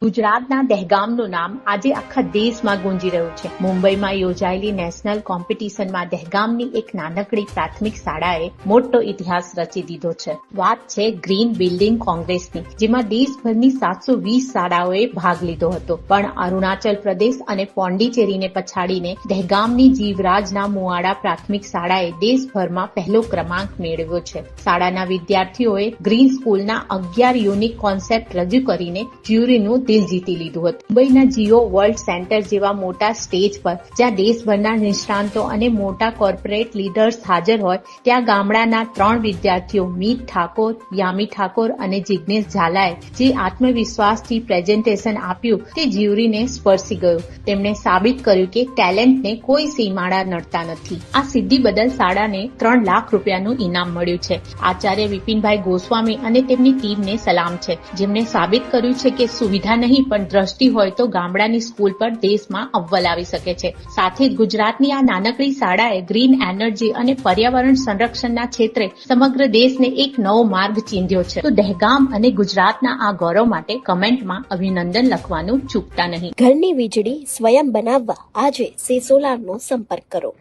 ગુજરાતના દહેગામનું નામ આજે આખા દેશમાં ગુંજી રહ્યું છે। મુંબઈમાં યોજાયેલી નેશનલ કોમ્પિટિશનમાં દહેગામની એક નાનકડી પ્રાથમિક શાળાએ મોટો ઇતિહાસ રચી દીધો છે। વાત છે ગ્રીન બિલ્ડિંગ કોંગ્રેસની, જેમાં દેશભરની 720 શાળાઓએ ભાગ લીધો હતો, પણ અરુણાચલ પ્રદેશ અને પોંડિચેરીને પછાડીને દહેગામની જીવરાજના મુવાડા પ્રાથમિક શાળાએ દેશભરમાં પહેલો ક્રમાંક મેળવ્યો છે। શાળાના વિદ્યાર્થીઓએ ગ્રીન સ્કૂલના 11 યુનિક કોન્સેપ્ટ રજૂ કરીને જ્યુરીનું દિલ જીતી લીધું હતું। મુંબઈના જીઓ વર્લ્ડ સેન્ટર જેવા મોટા સ્ટેજ પર જ્યાં દેશભરના નિષ્ણાંતો અને મોટા કોર્પોરેટ લીડર્સ હાજર હોય, ત્યાં ગામડાના 3 વિદ્યાર્થીઓ મીત ઠાકોર, યામી ઠાકોર અને જિગ્નેશ ઝાલાએ જે આત્મવિશ્વાસથી પ્રેઝન્ટેશન આપ્યું તે જ્યુરીને સ્પર્શી ગયું। તેમણે સાબિત કર્યું કે ટેલેન્ટને કોઈ સીમાડા નડતા નથી। આ સિદ્ધિ બદલ શાળાને 3 લાખ રૂપિયાનું ઇનામ મળ્યું છે। આચાર્ય વિપિનભાઈ ગોસ્વામી અને તેમની ટીમને સલામ છે, જેમણે સાબિત કર્યું છે કે સુવિધા નહીં પણ દ્રષ્ટિ હોય તો ગામડાની સ્કૂલ પર દેશમાં અવ્વલ આવી શકે છે। સાથે જ ગુજરાતની આ નાનકડી શાળાએ ગ્રીન એનર્જી અને પર્યાવરણ સંરક્ષણના ક્ષેત્રે સમગ્ર દેશને એક નવો માર્ગ ચીંધ્યો છે। તો દહેગામ અને ગુજરાતના આ ગૌરવ માટે કમેન્ટમાં અભિનંદન લખવાનું ચૂકતા નહીં। ઘરની વીજળી સ્વયં બનાવવા આજે સેસોલારનો સંપર્ક કરો।